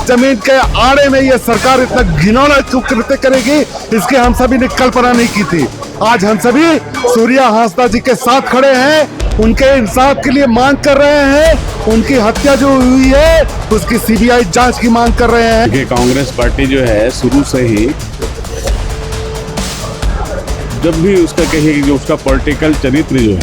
जमीन के आड़े में ये सरकार इतना घिनौना कृत्य करेगी, इसकी हम सभी ने कल्पना नहीं की थी। आज हम सभी सूर्या हांसदा जी के साथ खड़े हैं, उनके इंसाफ के लिए मांग कर रहे हैं। उनकी हत्या जो हुई है उसकी सीबीआई जांच की मांग कर रहे हैं। कांग्रेस पार्टी जो है शुरू से ही जब भी उसका कहिए कि उसका पॉलिटिकल चरित्र जो है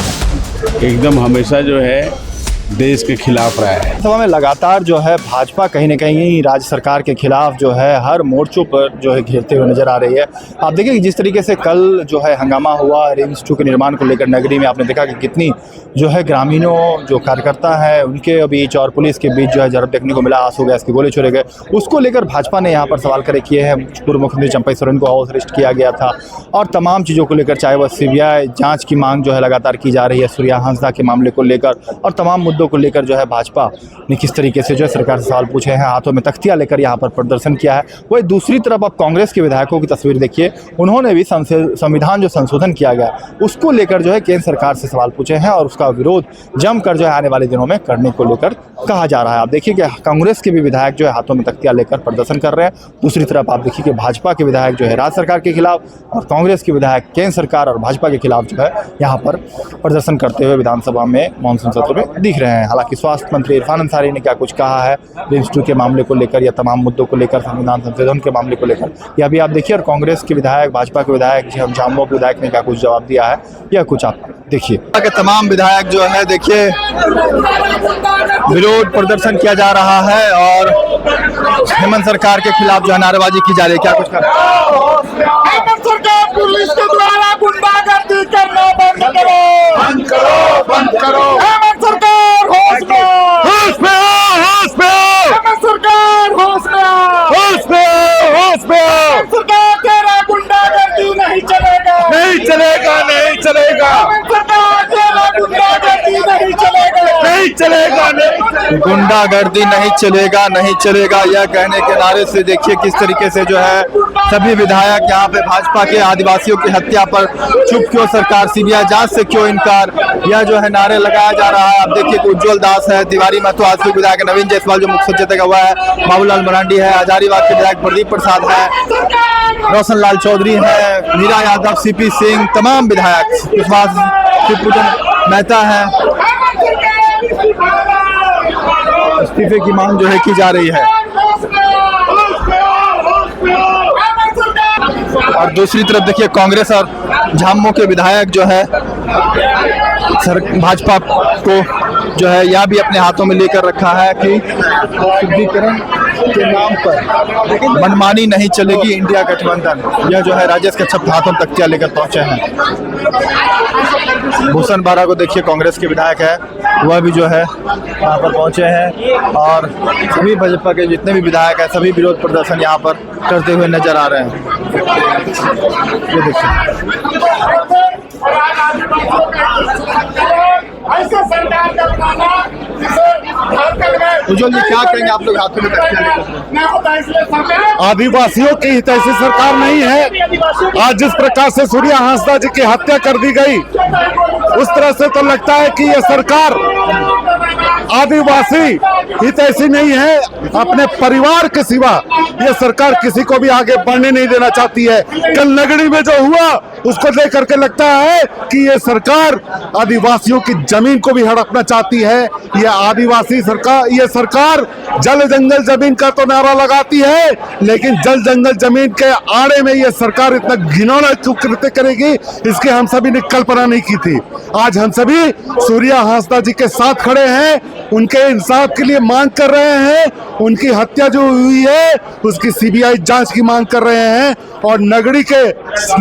एकदम हमेशा जो है देश के खिलाफ रहा है। सभा में लगातार जो है भाजपा कहीं न कहीं राज्य सरकार के खिलाफ जो है हर मोर्चों पर जो है घेरते हुए नजर आ रही है। आप देखिए कि जिस तरीके से कल जो है हंगामा हुआ रिम्स 2 के निर्माण को लेकर नगरी में, आपने देखा कि कितनी जो है ग्रामीणों जो कार्यकर्ता है उनके बीच और पुलिस के बीच जो है झड़प देखने को मिला, आंसू गैस के गोले छोड़े गए। उसको लेकर भाजपा ने यहाँ पर सवाल खड़े किए हैं। पूर्व मुख्यमंत्री चंपई सोरेन को हाउस अरेस्ट किया गया था और तमाम चीज़ों को लेकर चाहे वह सीबीआई जाँच की मांग जो है लगातार की जा रही है सूर्या हांसदा के मामले को लेकर और तमाम मुद्दों को लेकर जो है भाजपा ने किस तरीके से जो है सरकार से सवाल पूछे हैं, हाथों में तख्तियां लेकर यहाँ पर प्रदर्शन किया है। वही दूसरी तरफ आप कांग्रेस के विधायकों की तस्वीर देखिए, उन्होंने भी संविधान जो संशोधन किया गया उसको लेकर जो है केंद्र सरकार से सवाल पूछे हैं और उसका विरोध जमकर जो है आने वाले दिनों में करने को लेकर कहा जा रहा है। आप देखिए कि कांग्रेस के भी विधायक जो है हाथों में तख्तियां लेकर प्रदर्शन कर रहे हैं। दूसरी तरफ आप देखिए कि भाजपा के विधायक जो है राज्य सरकार के खिलाफ और कांग्रेस के विधायक केंद्र सरकार और भाजपा के खिलाफ जो है यहाँ पर प्रदर्शन करते हुए विधानसभा में मानसून सत्र में दिख रहे हैं। हालांकि स्वास्थ्य मंत्री इरफान अंसारी ने क्या कुछ कहा है रिम्स 2 के मामले को लेकर या तमाम मुद्दों को लेकर, संविधान संशोधन के मामले को लेकर, यह भी आप देखिए। और कांग्रेस के विधायक, भाजपा के विधायक, झामुमो के विधायक ने क्या कुछ जवाब दिया है, यह कुछ आप देखिए। तमाम विधायक जो है देखिए विरोध प्रदर्शन किया जा रहा है और हेमंत सरकार के खिलाफ जो है नारेबाजी की जा रही है। क्या कुछ कर हेमंत सरकार पुलिस के द्वारा गुंडागर्दी करना बंद करो, बंद करो, बंद करो। हेमंत सरकार होश में, होश में, होश में। हेमंत सरकार होश में, होश में, होश में। हेमंत सरकार तेरा गुंडागर्दी नहीं चलेगा, नहीं चलेगा, नहीं चलेगा। हेमंत सरकार तेरा गुंडागर्दी नहीं चलेगा, नहीं चलेगा, नहीं। गुंडागर्दी नहीं चलेगा, नहीं चलेगा, यह कहने के नारे से देखिए किस तरीके से जो है सभी विधायक यहाँ पे भाजपा के आदिवासियों की हत्या पर चुप क्यों सरकार, सीबीआई जांच से क्यों इनकार, यह जो है नारे लगाया जा रहा है। आप देखिए कि उज्जवल दास है, तिवारी महतो आजसू विधायक, नवीन जायसवाल जो मुख्य सचेतक हुआ है, बाबूलाल मरांडी है, हजारीबाग के विधायक प्रदीप प्रसाद है, रोशन लाल चौधरी है, मीरा यादव, सीपी सिंह, तमाम विधायक, शिवपूजन मेहता है। इस्तीफे की मांग जो है की जा रही है। और दूसरी तरफ देखिए कांग्रेस और झामुमो के विधायक जो है भाजपा को जो है यह भी अपने हाथों में लेकर रखा है कि शुद्धिकरण के नाम पर मनमानी नहीं चलेगी, इंडिया गठबंधन। यह जो है राजेश कच्छप हाथों में तख्तियां लेकर पहुंचे हैं। भूषण बारा को देखिए कांग्रेस के विधायक है, वह भी जो है यहाँ पर पहुंचे हैं और सभी भाजपा के जितने भी विधायक हैं सभी विरोध प्रदर्शन यहाँ पर करते हुए नजर आ रहे हैं। ये देखिए उज्जवल जी क्या कहेंगे आप लोग हाथों में तख्तियां? आदिवासियों की हित ऐसी सरकार नहीं है। आज जिस प्रकार से सूर्या हांसदा जी की हत्या कर दी गई उस तरह से तो लगता है कि यह सरकार आदिवासी हित ऐसी नहीं है। अपने परिवार के सिवा यह सरकार किसी को भी आगे बढ़ने नहीं देना चाहती है। कल नगरी में जो हुआ उसको लेकर के लगता है कि यह सरकार आदिवासियों की जमीन को भी हड़पना चाहती है। यह आदिवासी सरकार, यह सरकार जल जंगल जमीन का तो नारा लगाती है, लेकिन जल जंगल जमीन के आड़े में यह सरकार इतना घिनौना कृत्य करेगी, इसकी हम सभी ने कल्पना नहीं की थी। आज हम सभी सूर्या हांसदा जी के साथ खड़े हैं, उनके इंसाफ के लिए मांग कर रहे हैं। उनकी हत्या जो हुई है उसकी सीबीआई जांच की मांग कर रहे हैं और नगरी के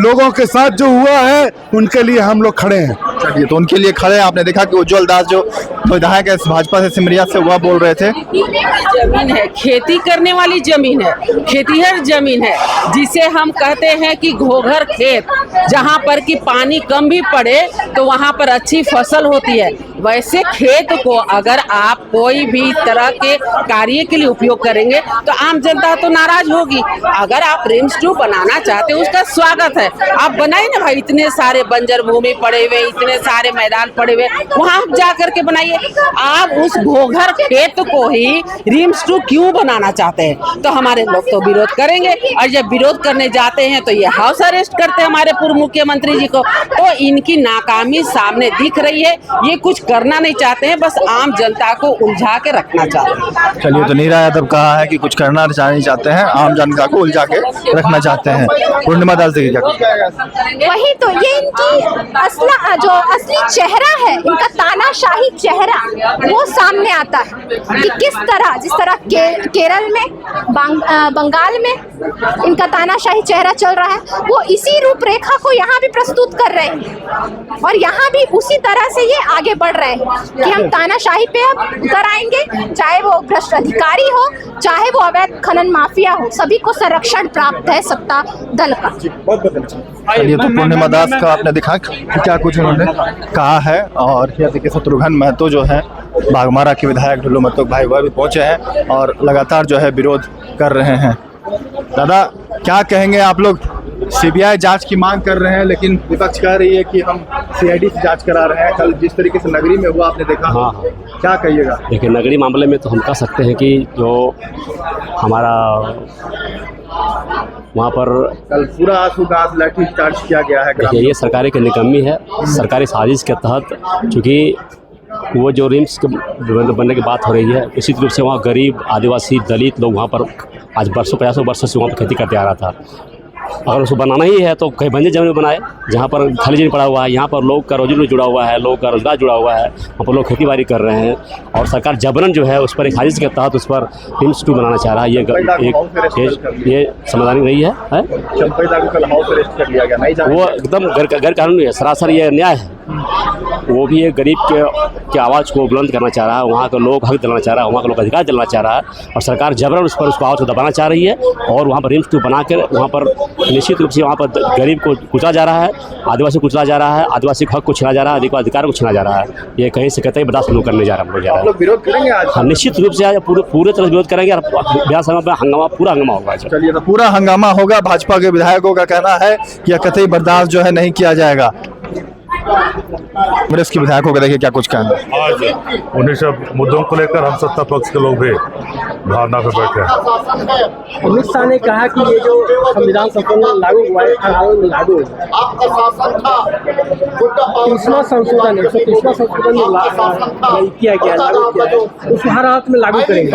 लोगों के साथ जो हुआ है उनके लिए हम लोग खड़े हैं। चलिए तो उनके लिए खड़े हैं। आपने देखा कि उज्जवल दास जो विधायक है भाजपा से सिमरिया से, वह बोल रहे थे जमीन है, खेती करने वाली जमीन है, खेतीहर जमीन है, जिसे हम कहते हैं कि घोघर खेत, जहाँ पर कि पानी कम भी पड़े तो वहाँ पर अच्छी फसल होती है। वैसे खेत को अगर आप कोई भी तरह के कार्य के लिए उपयोग करेंगे तो आम जनता तो नाराज होगी। अगर आप रिम्स 2 बनाना चाहते हैं उसका स्वागत है, आप बनाइए ना भाई। इतने सारे बंजर भूमि पड़े हुए, इतने सारे मैदान पड़े हुए, वहां आप जा करके बनाइए। आप उस घोघर खेत को ही रिम्स 2 क्यों बनाना चाहते हैं? तो हमारे लोग तो विरोध करेंगे, और जब विरोध करने जाते हैं तो ये हाउस अरेस्ट करते हैं हमारे पूर्व मुख्यमंत्री जी को। तो इनकी नाकामी सामने दिख रही है, ये कुछ करना नहीं चाहते हैं, बस आम जनता को उलझा के रखना चाहते हैं। चलिए, तो नीरा यादव कहा है कि कुछ करना नहीं चाहते हैं, आम जनता को उलझा के रखना चाहते हैं। पूर्णिमा दास देखिए क्या। वही तो, ये इनकी जो असली चेहरा है, इनका तानाशाही चेहरा वो सामने आता है कि किस तरह, जिस तरह केरल में, बंगाल में इनका तानाशाही चेहरा चल रहा है, वो इसी रूपरेखा को यहाँ भी प्रस्तुत कर रहे हैं। और यहाँ भी उसी तरह से ये आगे बढ़ रहे हैं कि हम तानाशाही पे अब उतर आएंगे, चाहे वो भ्रष्ट अधिकारी हो, चाहे वो अवैध खनन माफिया हो, सभी को संरक्षण प्राप्त है सत्ता दल का। चलिए, तो पूर्णिमा दास का आपने देखा क्या कुछ उन्होंने कहा है। और देखिए, शत्रुघ्न महतो जो है बाघमारा के विधायक ढुल्लू महतो भाई, वह भी पहुंचे हैं और लगातार जो है विरोध कर रहे हैं। दादा, क्या कहेंगे आप लोग? सीबीआई जांच की मांग कर रहे हैं, लेकिन विपक्ष कह रही है कि हम सीआईडी से जांच करा रहे हैं। कल जिस तरीके से नगरी में हुआ आपने देखा, हाँ, क्या कहिएगा? देखिए, नगरी मामले में तो हम कह सकते हैं कि जो हमारा वहाँ पर कल पूरा आंसू-गांस लाठी चार्ज किया गया है। देखिए, ये सरकारी की निकम्मी है। सरकारी साजिश के तहत, चूँकि वो जो रिम्स बनने की बात हो रही है, निश्चित रूप से वहाँ गरीब, आदिवासी, दलित लोग वहाँ पर आज बरसों 50 वर्षों से वहाँ पर खेती करते आ रहा था। अगर उसको बनाना ही है तो कहीं बंजर जमीन में बनाए, जहाँ पर खाली जमीन पड़ा हुआ है। यहाँ पर लोग का रोजी रोटी जुड़ा हुआ है, लोग का रोजगार जुड़ा हुआ है, वहाँ पर लोग खेती बाड़ी कर रहे हैं। और सरकार जबरन जो है उस पर एक साजिश के तहत उस पर रिम्स 2 बनाना चाह रहा है। ये समाधान नहीं है, वो एकदम गैर कानूनी है, सरासर ये अन्याय है। वो भी एक गरीब के आवाज़ को बुलंद करना चाह रहा है, वहाँ के लोग हक दिलाना चाह रहा है, वहाँ के लोग अधिकार दिलाना चाह रहा है, और सरकार जबरन उस पर उसको आवाज़ को दबाना चाह रही है। और वहाँ पर रिम्स 2 बना कर वहाँ पर निश्चित रूप से वहाँ पर गरीब को कुचला जा रहा है, आदिवासी को कुचला जा रहा है, आदिवासी हक को छीना जा रहा है, अधिकार को छीना जा रहा है। ये कहीं से कतई बर्दाश्त नहीं करने जा रहा है। विरोध करेंगे आज? हाँ, निश्चित रूप से आज पूरे तरह विरोध करेंगे और विधानसभा में हंगामा, पूरा हंगामा होगा। चलिए, तो पूरा हंगामा होगा। भाजपा के विधायकों का कहना है कि यह कतई बर्दाश्त जो है नहीं किया जाएगा। कांग्रेस के विधायकों का देखिए क्या कुछ कहना है। आज उन्हीं सब मुद्दों को लेकर हम सत्ता पक्ष के लोग भी धारणा पे बैठे हैं। अमित शाह ने कहा कि ये जो संविधान संशोधन लागू हुआ है, हाल में लागू हुआ, 30वां संशोधन 130वां संशोधन किया गया, लागू किया है, उसको हर हालत में लागू करेंगे।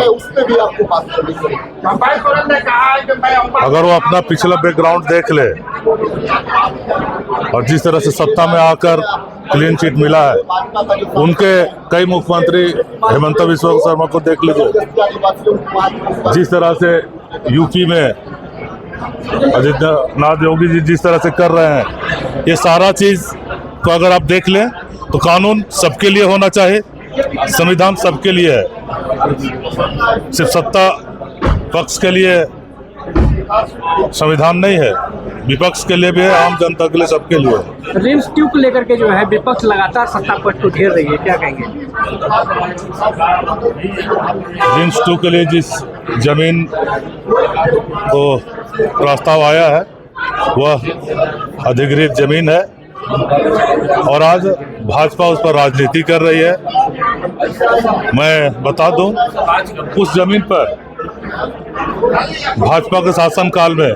अगर वो अपना पिछला बैकग्राउंड देख ले और जिस तरह से सत्ता में आकर क्लीन चिट मिला है, उनके कई मुख्यमंत्री, हेमंत बिस्वा शर्मा को देख लीजिए, जिस तरह से यूपी में आदित्यनाथ योगी जी जिस तरह से कर रहे हैं, ये सारा चीज को अगर आप देख लें तो कानून सबके लिए होना चाहिए, संविधान सबके लिए है, सिर्फ सत्ता पक्ष के लिए संविधान नहीं है, विपक्ष के लिए भी है, आम जनता के लिए, सबके लिए है। रिम्स 2 को लेकर के जो है विपक्ष लगातार सत्ता पक्ष को घेर रही है, क्या कहेंगे? रिम्स 2 के लिए जिस जमीन को प्रस्ताव आया है वह अधिकृत जमीन है और आज भाजपा उस पर राजनीति कर रही है। मैं बता दूं, उस जमीन पर भाजपा के शासनकाल में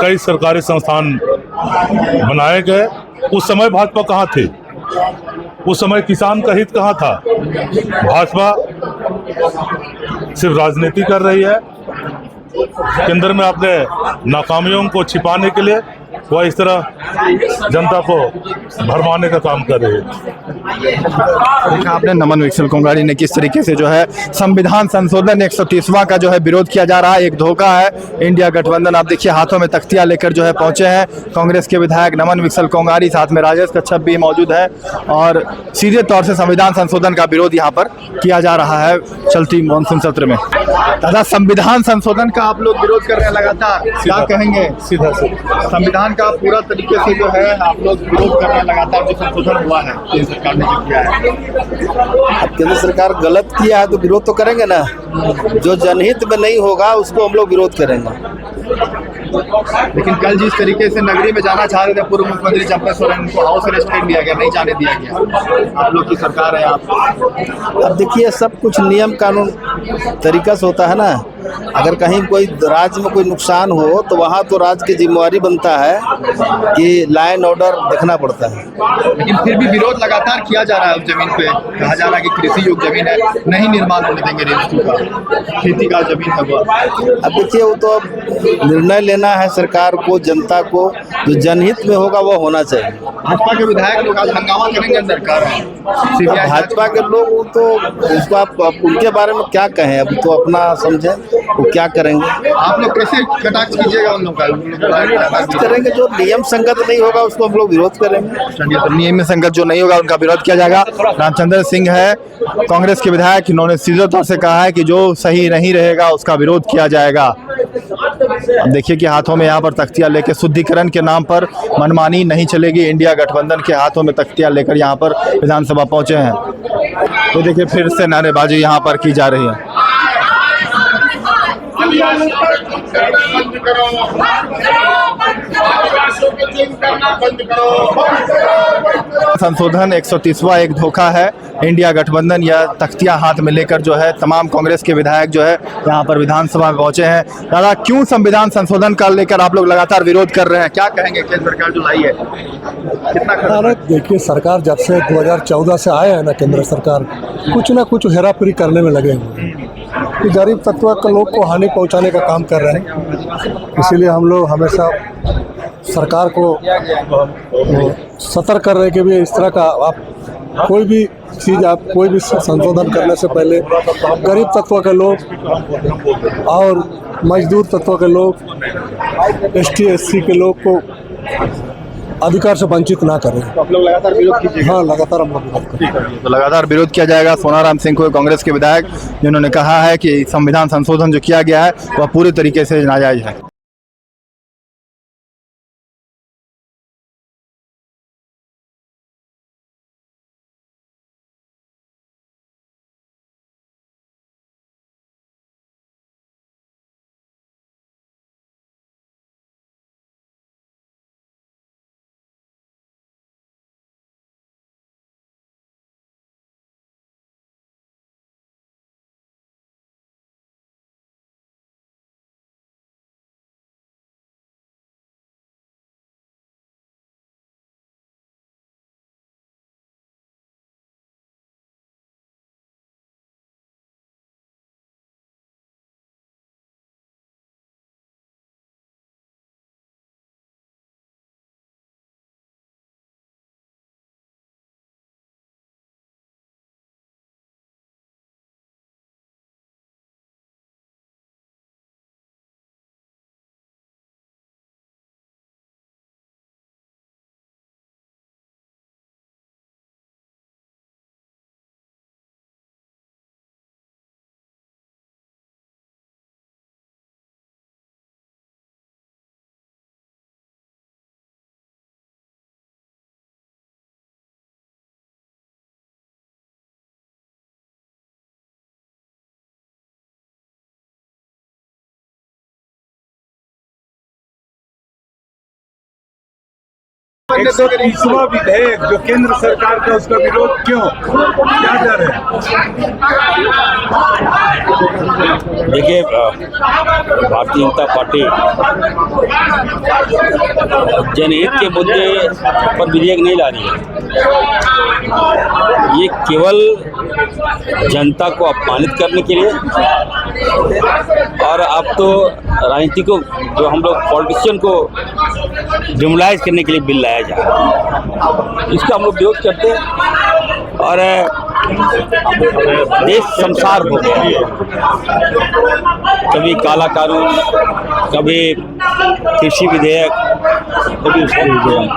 कई सरकारी संस्थान बनाए गए। उस समय भाजपा कहाँ थी? उस समय किसान का हित कहाँ था? भाजपा सिर्फ राजनीति कर रही है। केंद्र में अपने नाकामियों को छिपाने के लिए वह इस तरह जनता को भरमाने का काम कर रही है। आपने नमन विकसल कोंगाड़ी ने किस तरीके से जो है संविधान संशोधन 130वां का जो है विरोध किया जा रहा है, एक धोखा है। इंडिया गठबंधन आप देखिए हाथों में तख्तियां लेकर जो है पहुंचे हैं। कांग्रेस के विधायक नमन विकसल कोंगाड़ी, साथ में राजेश कच्छप भी मौजूद है और सीधे तौर से संविधान संशोधन का विरोध यहाँ पर किया जा रहा है चलती मानसून सत्र में। दादा, संविधान संशोधन का आप लोग विरोध कर रहे हैं लगातार, क्या कहेंगे? सीधा संविधान का पूरा तरीके से जो है आप लोग विरोध कर रहे हैं लगातार जो संशोधन हुआ है केंद्र सरकार ने जो किया है। अब केंद्र सरकार गलत किया है तो विरोध तो करेंगे ना, जो जनहित में नहीं होगा उसको हम लोग विरोध करेंगे। लेकिन कल जिस तरीके से नगरी में जाना चाह रहे थे पूर्व मुख्यमंत्री चंपा सोरेन, उनको हाउस अरेस्ट कर दिया गया, नहीं जाने दिया गया। आप लोग की सरकार है आप। अब देखिए सब कुछ नियम कानून तरीका से होता है ना। अगर कहीं कोई राज्य में कोई नुकसान हो तो वहाँ तो राज्य की जिम्मेवारी बनता है कि लॉ एंड ऑर्डर देखना पड़ता है। लेकिन फिर भी विरोध लगातार किया जा रहा है उस जमीन पे। कहा जा रहा है कि कृषि योग्य जमीन है, नहीं निर्माण होने देंगे रेंज 2 का, खेती का जमीन है वो। अब देखिए वो तो निर्णय लेना है सरकार को, जनता को, जो जनहित में होगा वो होना चाहिए। भाजपा के विधायक लोग आज हंगामा करेंगे अंदर कर रहे हैं। भाजपा के लोग तो उसको आप उनके बारे में क्या कहें, अब तो अपना समझें वो क्या करेंगे। आप लोग कैसे कटाक्ष कीजिएगा उन लोग का? करेंगे जो नियम संगत नहीं होगा उसको हम लोग विरोध करेंगे। तो नियम संगत जो नहीं होगा उनका विरोध किया जाएगा। रामचंद्र सिंह है कांग्रेस के विधायक, इन्होंने सीधे तौर से कहा है कि जो सही नहीं रहेगा उसका विरोध किया जाएगा। अब देखिए कि हाथों में यहाँ पर तख्तियां लेकर शुद्धिकरण के नाम पर मनमानी नहीं चलेगी। इंडिया गठबंधन के हाथों में तख्तियां लेकर यहाँ पर विधानसभा पहुंचे हैं। तो देखिए फिर से नारेबाजी यहाँ पर की जा रही है। बंद करो, आदिवासियों को जुल्म करना बंद करो। संशोधन 130वां एक धोखा है। इंडिया गठबंधन या तख्तियां हाथ में लेकर जो है तमाम कांग्रेस के विधायक जो है यहाँ पर विधानसभा में पहुंचे हैं। दादा, क्यों संविधान संशोधन का लेकर आप लोग लगातार विरोध कर रहे हैं? क्या कहेंगे केंद्र सरकार जो लाई है? कितना अरे देखिए, सरकार जब से 2014 से आए हैं ना, केंद्र सरकार कुछ ना कुछ हेराफेरी करने में लगे हुए हैं कि गरीब तत्व के लोग को हानि पहुंचाने का काम कर रहे हैं। इसीलिए हम लोग हमेशा सरकार को सतर्क कर रहे हैं कि भी इस तरह का आप कोई भी चीज़, आप कोई भी संशोधन करने से पहले गरीब तत्व के लोग और मजदूर तत्व के लोग, ST SC के लोग को अधिकार से वंचित ना करें। तो आप लोग लगातार विरोध कीजिएगा? हाँ, लगातार हम लोग विरोध करेंगे। तो लगातार विरोध किया जाएगा। सोनाराम सिंह को कांग्रेस के विधायक, जिन्होंने कहा है कि संविधान संशोधन जो किया गया है वह पूरी तरीके से नाजायज है। $130वां विधेयक जो केंद्र सरकार का, उसका विरोध क्यों, क्या डर है? देखिए, भारतीय जनता पार्टी जनहित के मुद्दे पर विधेयक नहीं ला रही है। ये केवल जनता को अपमानित करने के लिए, और अब तो राजनीति को, जो हम लोग पॉलिटिशियन को डिमोलाइज करने के लिए बिल लाया जा रहा है। इसका हम लोग विरोध करते हैं और देश शमशार हो गया। कभी काला कानून, कभी कृषि विधेयक, कभी उसका विधेयक।